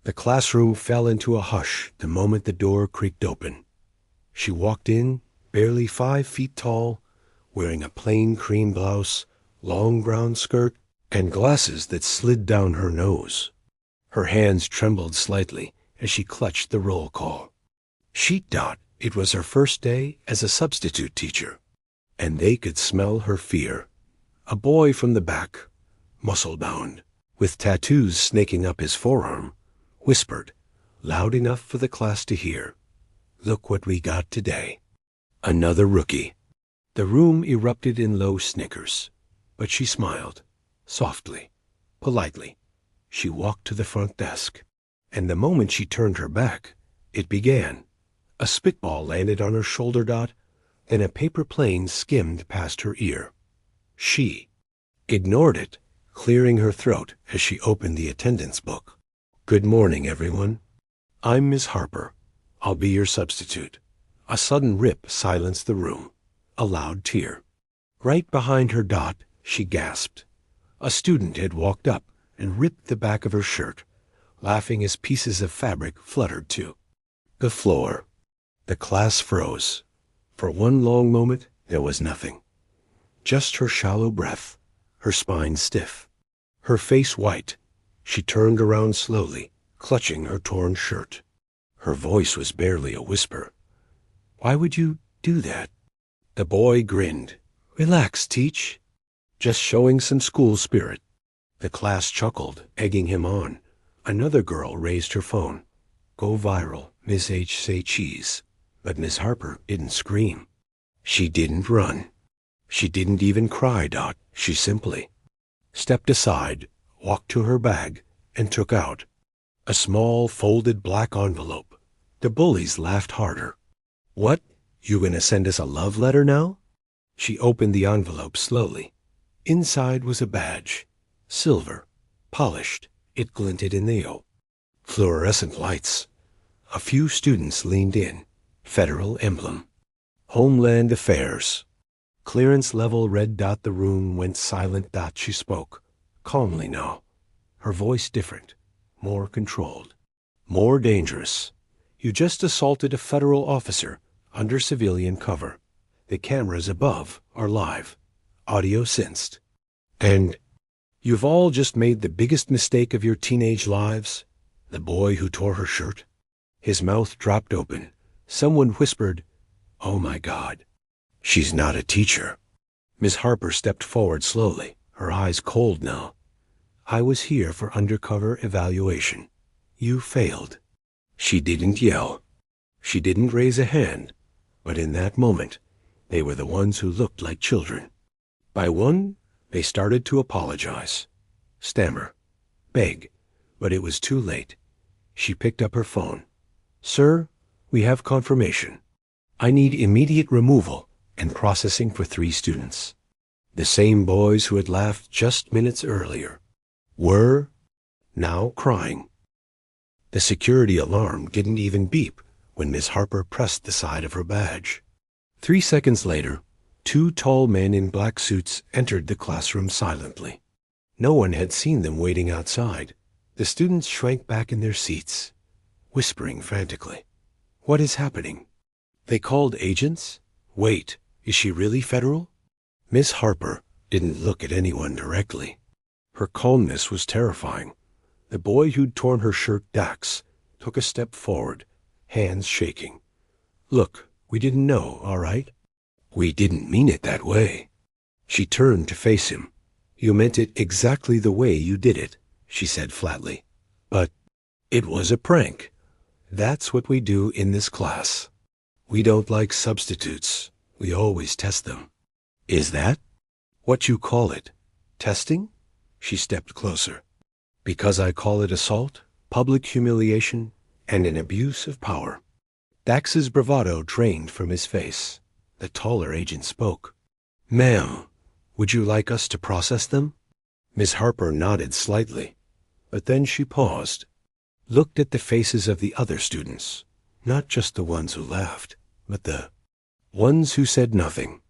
The classroom fell into a hush the moment the door creaked open. She walked in, barely 5 feet tall, wearing a plain cream blouse, long brown skirt, and glasses that slid down her nose. Her hands trembled slightly as she clutched the roll call. Sheet dot, it was her first day as a substitute teacher, and they could smell her fear. A boy from the back, muscle-bound, with tattoos snaking up his forearm, whispered, loud enough for the class to hear, "Look what we got today." Another rookie. The room erupted in low snickers, but she smiled, softly, politely. She walked to the front desk, and the moment she turned her back, it began. A spitball landed on her shoulder dot, then a paper plane skimmed past her ear. She ignored it, clearing her throat as she opened the attendance book. "Good morning, everyone. I'm Miss Harper. I'll be your substitute." A sudden rip silenced the room. A loud tear. Right behind her dot, she gasped. A student had walked up and ripped the back of her shirt, laughing as pieces of fabric fluttered too. The floor. The class froze. For one long moment, there was nothing. Just her shallow breath, her spine stiff, her face white. She turned around slowly, clutching her torn shirt. Her voice was barely a whisper. "Why would you do that?" The boy grinned. "Relax, Teach. Just showing some school spirit." The class chuckled, egging him on. Another girl raised her phone. "Go viral, Miss H. say cheese." But Miss Harper didn't scream. She didn't run. She didn't even cry, Dot. She simply stepped aside, walked to her bag, and took out a small folded black envelope. The bullies laughed harder. "What? You gonna send us a love letter now?" She opened the envelope slowly. Inside was a badge. Silver, polished, it glinted in the fluorescent lights. A few students leaned in. Federal emblem. Homeland Affairs. Clearance level red dot. The room went silent dot. She spoke, calmly now. Her voice different, more controlled, more dangerous. "You just assaulted a federal officer under civilian cover. The cameras above are live, audio synced. And you've all just made the biggest mistake of your teenage lives." The boy who tore her shirt. His mouth dropped open. Someone whispered, "Oh my God, she's not a teacher." Miss Harper stepped forward slowly, her eyes cold now. "I was here for undercover evaluation. You failed." She didn't yell. She didn't raise a hand. But in that moment, they were the ones who looked like children. By one, they started to apologize, stammer, beg, but it was too late. She picked up her phone. "Sir, we have confirmation. I need immediate removal and processing for 3 students." The same boys who had laughed just minutes earlier were now crying. The security alarm didn't even beep when Miss Harper pressed the side of her badge. 3 seconds later, 2 tall men in black suits entered the classroom silently. No one had seen them waiting outside. The students shrank back in their seats, whispering frantically. "What is happening? They called agents? Wait, is she really federal?" Miss Harper didn't look at anyone directly. Her calmness was terrifying. The boy who'd torn her shirt, Dax, took a step forward, hands shaking. "Look, we didn't know, all right? We didn't mean it that way." She turned to face him. "You meant it exactly the way you did it," she said flatly. "But it was a prank. That's what we do in this class. We don't like substitutes. We always test them." "Is that what you call it? Testing?" She stepped closer. "Because I call it assault, public humiliation, and an abuse of power." Dax's bravado drained from his face. The taller agent spoke. "Ma'am, would you like us to process them?" Miss Harper nodded slightly, but then she paused, looked at the faces of the other students, not just the ones who laughed, but the ones who said nothing,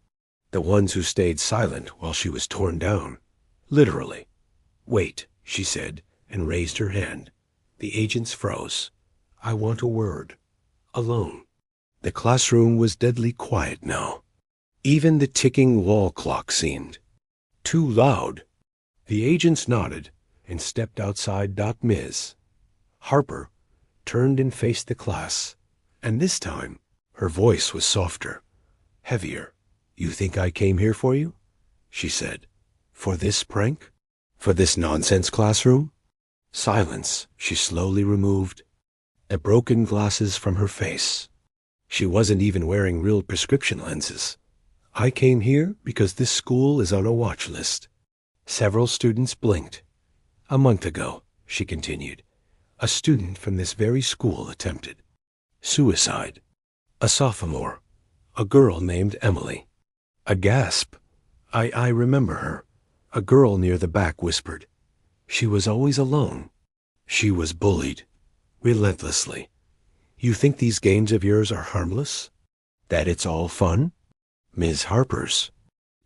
the ones who stayed silent while she was torn down, literally. "Wait," she said, and raised her hand. The agents froze. I want a word. Alone. The classroom was deadly quiet now. Even the ticking wall clock seemed too loud. The agents nodded and stepped outside. Ms. Harper turned and faced the class, and this time her voice was softer, heavier. You think I came here for you? She said. For this prank? For this nonsense classroom? Silence. She slowly removed the broken glasses from her face. She wasn't even wearing real prescription lenses. I came here because this school is on a watch list. Several students blinked. A month ago, she continued, a student from this very school attempted suicide. A sophomore, a girl named Emily. A gasp. I remember her. A girl near the back whispered. She was always alone. She was bullied. Relentlessly. You think these games of yours are harmless? That it's all fun? Ms. Harper's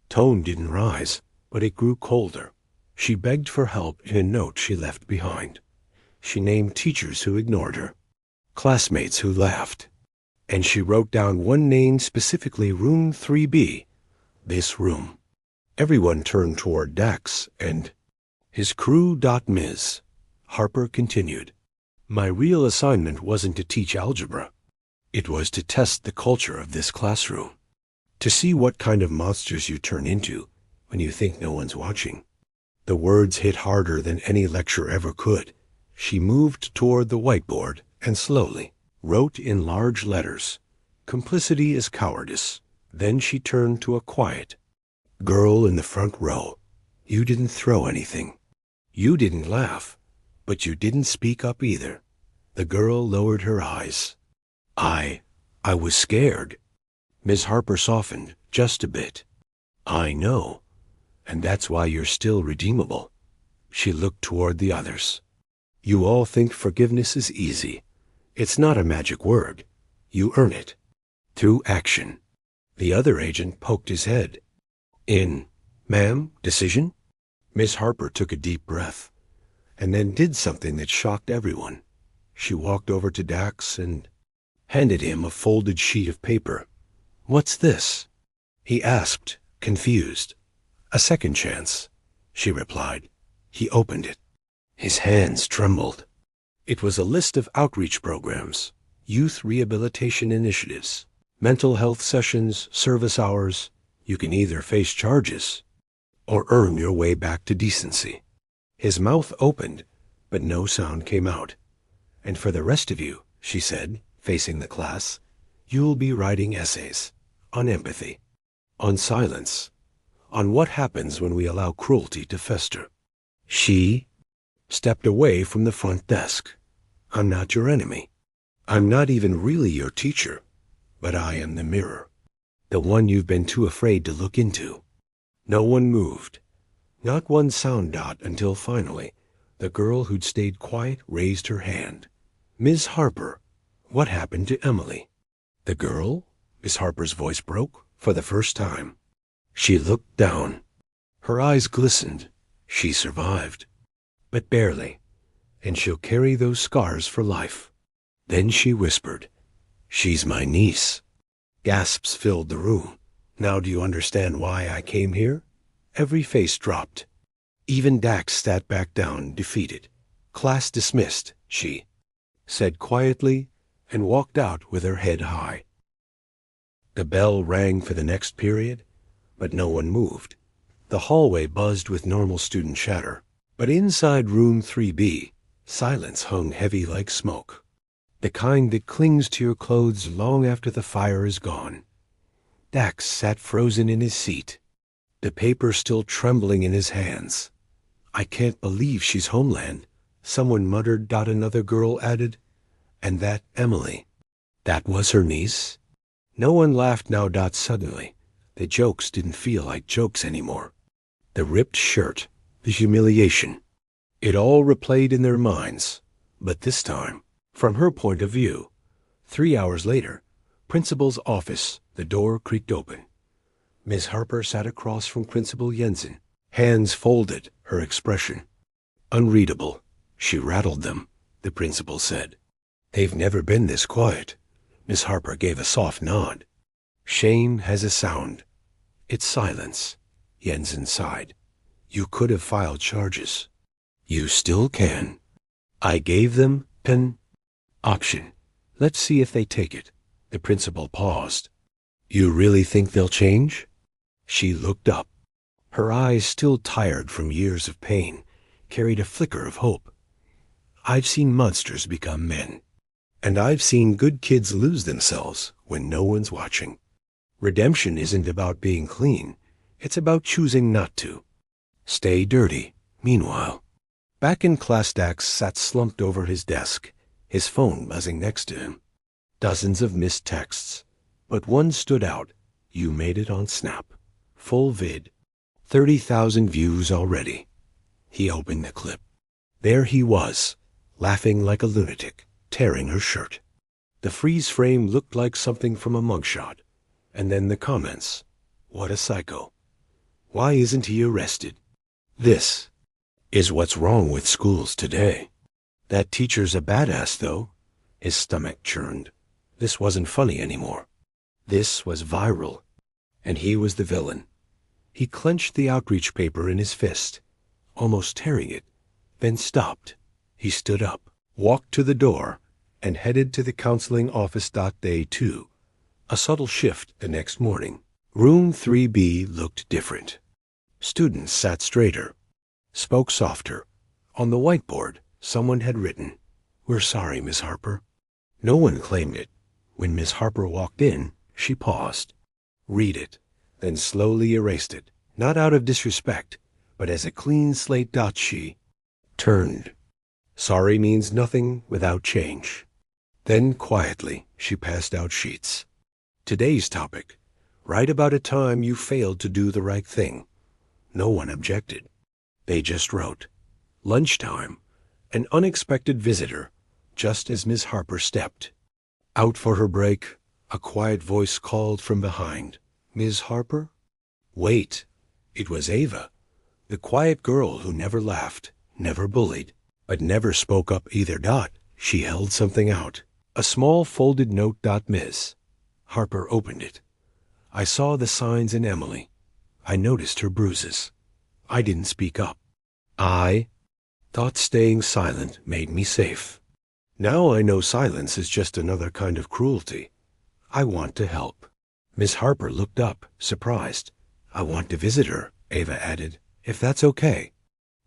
tone didn't rise, but it grew colder. She begged for help in a note she left behind. She named teachers who ignored her, classmates who laughed, and she wrote down one name specifically, room 3B. This room. Everyone turned toward Dax and his crew. Ms. Harper continued. My real assignment wasn't to teach algebra. It was to test the culture of this classroom, to see what kind of monsters you turn into when you think no one's watching. The words hit harder than any lecture ever could. She moved toward the whiteboard and slowly wrote in large letters, "Complicity is cowardice." Then she turned to a quiet girl in the front row. You didn't throw anything. You didn't laugh, but you didn't speak up either. The girl lowered her eyes. I was scared. Ms. Harper softened just a bit. I know, and that's why you're still redeemable. She looked toward the others. You all think forgiveness is easy. It's not a magic word. You earn it through action. The other agent poked his head in. Ma'am, decision? Miss Harper took a deep breath and then did something that shocked everyone. She walked over to Dax and handed him a folded sheet of paper. What's this? He asked, confused. A second chance, she replied. He opened it. His hands trembled. It was a list of outreach programs, youth rehabilitation initiatives, mental health sessions, service hours. You can either face charges or earn your way back to decency. His mouth opened, but no sound came out. And for the rest of you, she said, facing the class, you'll be writing essays on empathy, on silence, on what happens when we allow cruelty to fester. She stepped away from the front desk. I'm not your enemy. I'm not even really your teacher, but I am the mirror, the one you've been too afraid to look into. No one moved, not one sound. Until finally, the girl who'd stayed quiet raised her hand. Ms. Harper, what happened to Emily? The girl? Miss Harper's voice broke for the first time. She looked down. Her eyes glistened. She survived, but barely, and she'll carry those scars for life. Then she whispered, she's my niece. Gasps filled the room. Now do you understand why I came here? Every face dropped. Even Dax sat back down, defeated. Class dismissed, she said quietly, and walked out with her head high. The bell rang for the next period, but no one moved. The hallway buzzed with normal student chatter, but inside room 3B, silence hung heavy like smoke, the kind that clings to your clothes long after the fire is gone. Dax sat frozen in his seat, the paper still trembling in his hands. I can't believe she's Homeland, someone muttered. Another girl added, and that Emily, that was her niece? No one laughed now. Suddenly, the jokes didn't feel like jokes anymore. The ripped shirt, the humiliation, it all replayed in their minds, but this time, from her point of view. 3 hours later, principal's office, the door creaked open. Miss Harper sat across from Principal Jensen, hands folded, her expression unreadable. She rattled them. the principal said. They've never been this quiet. Miss Harper gave a soft nod. Shame has a sound. It's silence. Jensen sighed. You could have filed charges. You still can. I gave them an option. Let's see if they take it. The principal paused. You really think they'll change? She looked up. Her eyes, still tired from years of pain, carried a flicker of hope. I've seen monsters become men. And I've seen good kids lose themselves when no one's watching. Redemption isn't about being clean. It's about choosing not to. Stay dirty, meanwhile. Back in class, Dax sat slumped over his desk, his phone buzzing next to him. Dozens of missed texts, but one stood out. You made it on Snap. Full vid. 30,000 views already. He opened the clip. There he was, laughing like a lunatic, tearing her shirt. The freeze frame looked like something from a mugshot. And then the comments. What a psycho. Why isn't he arrested? This is what's wrong with schools today. That teacher's a badass, though. His stomach churned. This wasn't funny anymore. This was viral. And he was the villain. He clenched the outreach paper in his fist, almost tearing it, then stopped. He stood up, walked to the door, and headed to the counseling office. Day 2. A subtle shift the next morning. Room 3B looked different. Students sat straighter, spoke softer. On the whiteboard, someone had written, "We're sorry, Miss Harper." No one claimed it. When Miss Harper walked in, she paused. Read it, then slowly erased it, not out of disrespect, but as a clean slate. She turned. Sorry means nothing without change. Then quietly, she passed out sheets. Today's topic. Write about a time you failed to do the right thing. No one objected. They just wrote. Lunchtime. An unexpected visitor, just as Miss Harper stepped. Out for her break, a quiet voice called from behind. Ms. Harper? Wait. It was Ava, the quiet girl who never laughed, never bullied, but never spoke up either. She held something out. A small folded note. Ms. Harper opened it. I saw the signs in Emily. I noticed her bruises. I didn't speak up. I thought staying silent made me safe. Now I know silence is just another kind of cruelty. I want to help. Miss Harper looked up, surprised. I want to visit her, Ava added, if that's okay.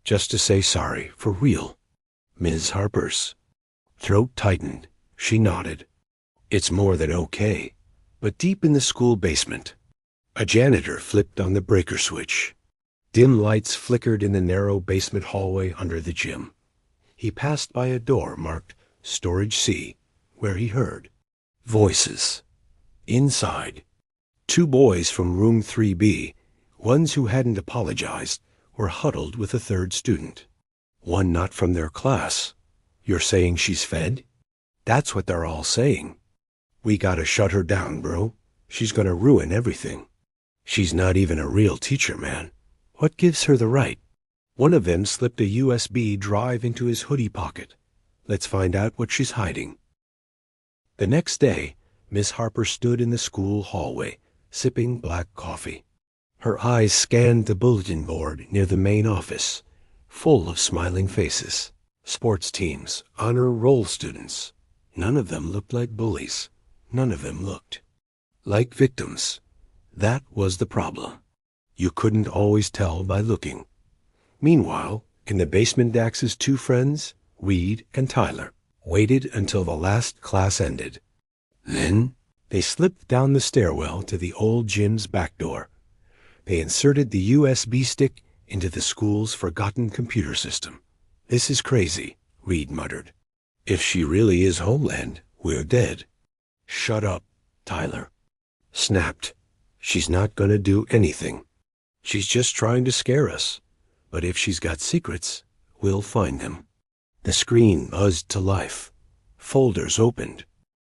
Just to say sorry, for real. Ms. Harper's throat tightened. She nodded. It's more than okay. But deep in the school basement, a janitor flipped on the breaker switch. Dim lights flickered in the narrow basement hallway under the gym. He passed by a door marked Storage C, where he heard voices. Inside, 2 boys from room 3B, ones who hadn't apologized, were huddled with a third student. One not from their class. You're saying she's fed? That's what they're all saying. We gotta shut her down, bro. She's gonna ruin everything. She's not even a real teacher, man. What gives her the right? One of them slipped a USB drive into his hoodie pocket. Let's find out what she's hiding. The next day, Miss Harper stood in the school hallway, sipping black coffee. Her eyes scanned the bulletin board near the main office, full of smiling faces. Sports teams, honor roll students. None of them looked like bullies. None of them looked like victims. That was the problem. You couldn't always tell by looking. Meanwhile, in the basement, Dax's 2 friends, Reed and Tyler, waited until the last class ended. Then they slipped down the stairwell to the old gym's back door. They inserted the USB stick into the school's forgotten computer system. This is crazy, Reed muttered. If she really is Homeland, we're dead. Shut up, Tyler snapped. She's not gonna do anything. She's just trying to scare us. But if she's got secrets, we'll find them. The screen buzzed to life. Folders opened.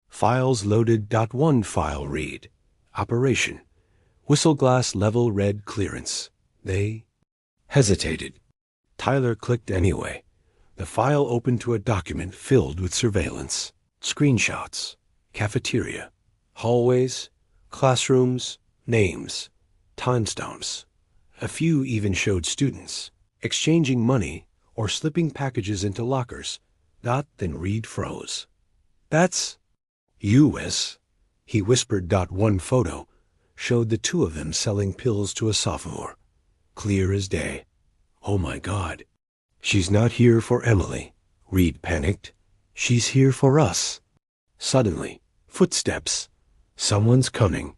Files loaded. One file read. Operation. Whistleglass level red clearance. They hesitated. Tyler clicked anyway. The file opened to a document filled with surveillance, screenshots, cafeteria, hallways, classrooms, names, timestamps. A few even showed students exchanging money or slipping packages into lockers. Then Reed froze. "That's U.S." he whispered. One photo showed the two of them selling pills to a sophomore. Clear as day. "Oh my God. She's not here for Emily," Reed panicked. "She's here for us." Suddenly, footsteps. "Someone's coming,"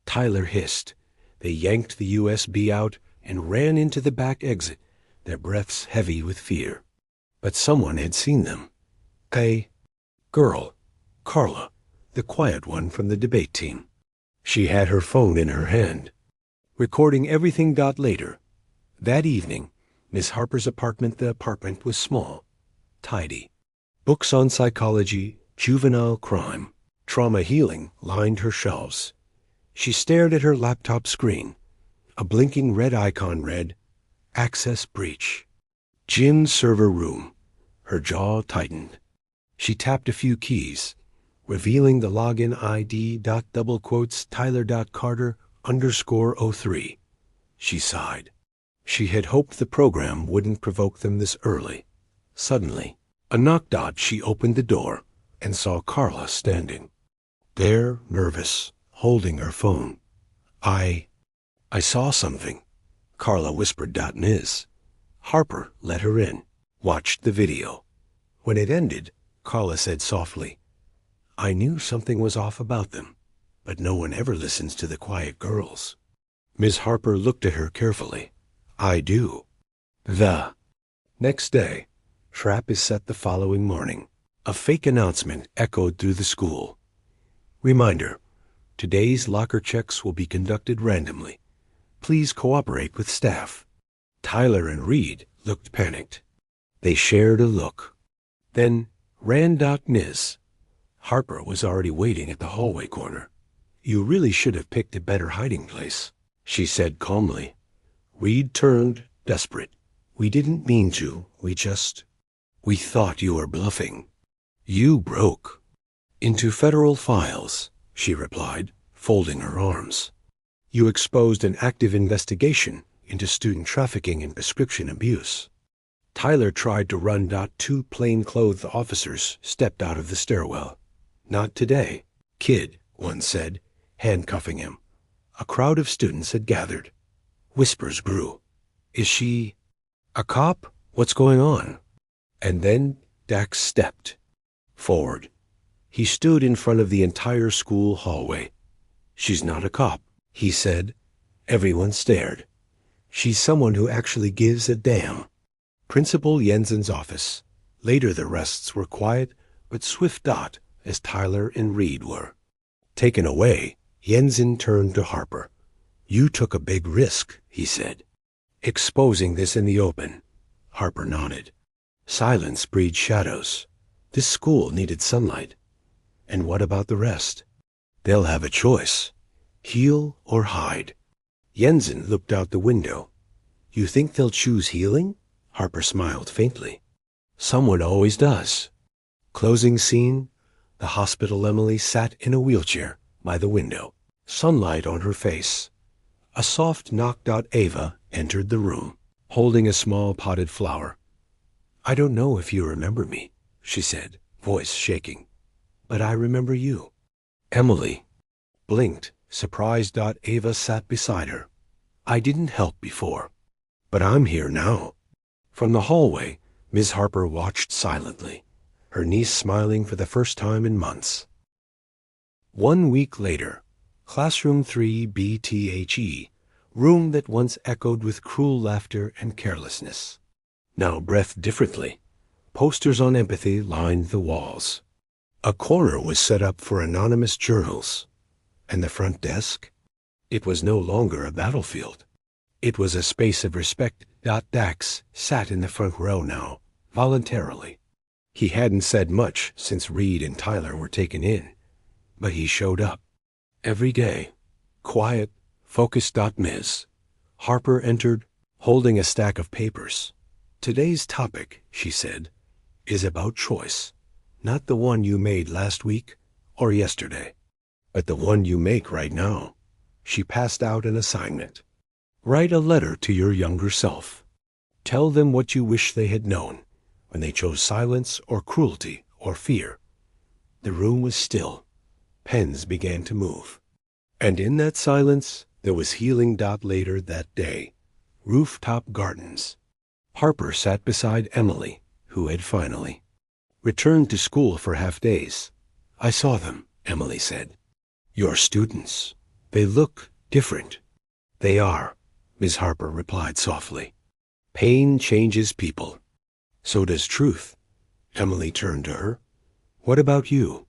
Tyler hissed. They yanked the USB out and ran into the back exit, their breaths heavy with fear. But someone had seen them. A girl, Carla, the quiet one from the debate team. She had her phone in her hand, recording everything. Later, that evening, Miss Harper's apartment. The apartment was small, tidy. Books on psychology, juvenile crime, trauma healing lined her shelves. She stared at her laptop screen. A blinking red icon read, "Access breach. Gym server room." Her jaw tightened. She tapped a few keys, revealing the login ID. Tyler.Carter_03. She sighed. She had hoped the program wouldn't provoke them this early. Suddenly, a knock. She opened the door and saw Carla standing there, nervous, holding her phone. I saw something," Carla whispered. Ms. Harper let her in, watched the video. When it ended, Carla said softly, "I knew something was off about them, but no one ever listens to the quiet girls." Ms. Harper looked at her carefully. "I do." The next day, trap is set the following morning. A fake announcement echoed through the school. "Reminder, today's locker checks will be conducted randomly. Please cooperate with staff." Tyler and Reed looked panicked. They shared a look. Then ran. Ms. Harper was already waiting at the hallway corner. "You really should have picked a better hiding place," she said calmly. Reed turned, desperate. "We didn't mean to. We thought you were bluffing." "You broke into federal files," she replied, folding her arms. "You exposed an active investigation into student trafficking and prescription abuse." Tyler tried to run. Two plainclothed officers stepped out of the stairwell. "Not today, kid," one said, handcuffing him. A crowd of students had gathered. Whispers grew. "Is she a cop? What's going on?" And then Dax stepped forward. He stood in front of the entire school hallway. "She's not a cop," he said. Everyone stared. "She's someone who actually gives a damn." Principal Jensen's office. Later the rests were quiet but swift. As Tyler and Reed were. Taken away, Jensen turned to Harper. "You took a big risk," he said. "Exposing this in the open." Harper nodded. Silence breeds shadows. This school needed sunlight. "And what about the rest?" "They'll have a choice. Heal or hide." Jensen looked out the window. "You think they'll choose healing?" Harper smiled faintly. "Someone always does." Closing scene. The hospital. Emily sat in a wheelchair by the window, sunlight on her face. A soft knock. Ava entered the room, holding a small potted flower. "I don't know if you remember me," she said, voice shaking, "but I remember you." Emily blinked, surprised. Ava sat beside her. "I didn't help before, but I'm here now." From the hallway, Ms. Harper watched silently, her niece smiling for the first time in months. 1 week later, Classroom 3 BTHE, room that once echoed with cruel laughter and carelessness, now breathed differently. Posters on empathy lined the walls. A corner was set up for anonymous journals. And the front desk? It was no longer a battlefield. It was a space of respect. Dax sat in the front row now, voluntarily. He hadn't said much since Reed and Tyler were taken in, but he showed up. Every day, quiet, focused. Ms. Harper entered, holding a stack of papers. "Today's topic," she said, is about choice, not the one you made last week or yesterday, but the one you make right now. She passed out an assignment. Write a letter to your younger self. Tell them what you wish they had known when they chose silence or cruelty or fear. The room was still. Pens began to move. And in that silence, there was healing. Later that day, rooftop gardens. Harper sat beside Emily, who had finally returned to school for half-days. I saw them, Emily said. Your students. They look different. They are, Miss Harper replied softly. Pain changes people. So does truth. Emily turned to her. What about you?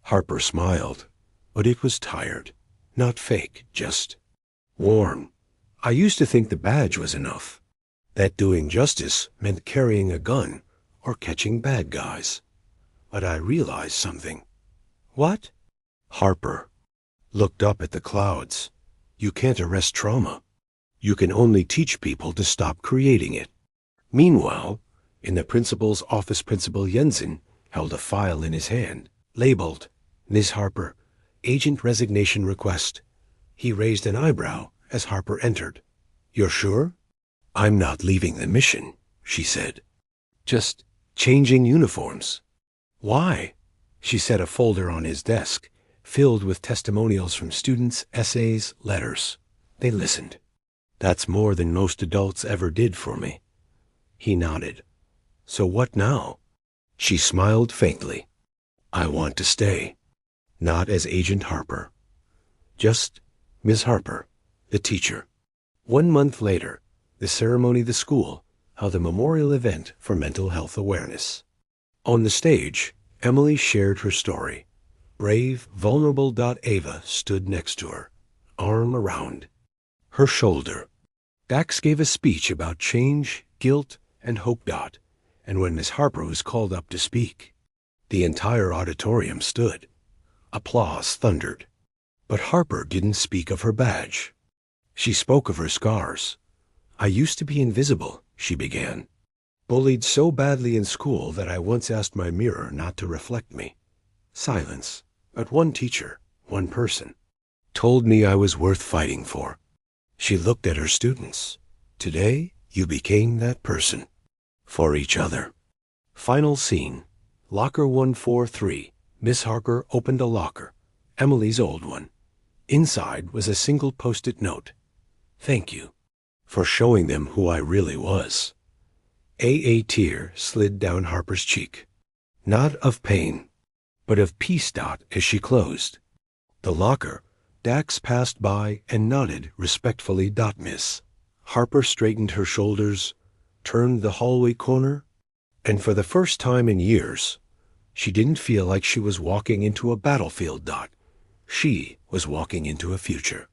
Harper smiled, but it was tired. Not fake, just warm. I used to think the badge was enough, that doing justice meant carrying a gun or catching bad guys. But I realized something. What? Harper looked up at the clouds. You can't arrest trauma. You can only teach people to stop creating it. Meanwhile, in the principal's office, Principal Jensen held a file in his hand, labeled, Miss Harper, Agent Resignation Request. He raised an eyebrow as Harper entered. You're sure? I'm not leaving the mission, she said. Just changing uniforms. Why? She set a folder on his desk, filled with testimonials from students, essays, letters. They listened. That's more than most adults ever did for me. He nodded. So what now? She smiled faintly. I want to stay. Not as Agent Harper. Just Miss Harper, the teacher. 1 month later, the ceremony the school held a memorial event for mental health awareness. On the stage, Emily shared her story. Brave, vulnerable. Ava stood next to her, arm around her shoulder. Dax gave a speech about change, guilt, and hope. And when Miss Harper was called up to speak, the entire auditorium stood. Applause thundered. But Harper didn't speak of her badge. She spoke of her scars. I used to be invisible, she began. Bullied so badly in school that I once asked my mirror not to reflect me. Silence. But one teacher, one person, told me I was worth fighting for. She looked at her students. Today, you became that person. For each other. Final scene. Locker 143. Miss Harper opened a locker, Emily's old one. Inside was a single post-it note. Thank you for showing them who I really was. A tear slid down Harper's cheek. Not of pain, but of peace. As she closed the locker, Dax passed by and nodded respectfully. Miss Harper straightened her shoulders, turned the hallway corner, and for the first time in years, she didn't feel like she was walking into a battlefield. She was walking into a future.